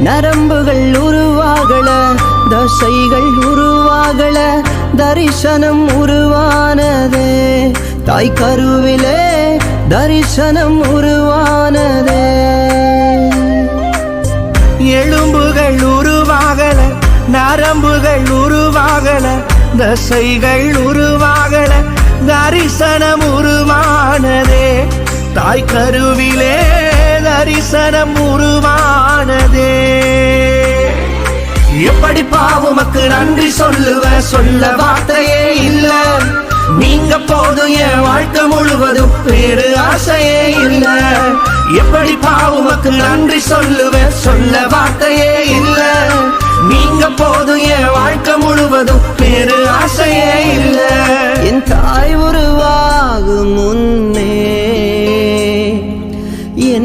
நரம்புகள் உருவாகல, தசைகள் உருவாகல, தரிசனம் உருவானதே. தாய் கருவிலே தரிசனம் உருவானதே. எலும்புகள் உருவாகல, நரம்புகள் உருவாகல, தசைகள் உருவாகல, தரிசனம் உருவானதே. தாய் கருவிலே தரிசனம் உருவானதே. எப்படி பாவுமக்கு நன்றி சொல்லுவ, சொல்ல வார்த்தையே இல்ல. நீங்க போதும் என் வாழ்க்கை முழுவதும், வேறு ஆசையே இல்ல. எப்படி பாவுமக்கு நன்றி சொல்லுவ, சொல்ல வார்த்தையே இல்ல. நீங்க போதும் என் வாழ்க்கை முழுவதும், வேறு ஆசையே இல்ல. என் தாய் உருவாகும் முன்னே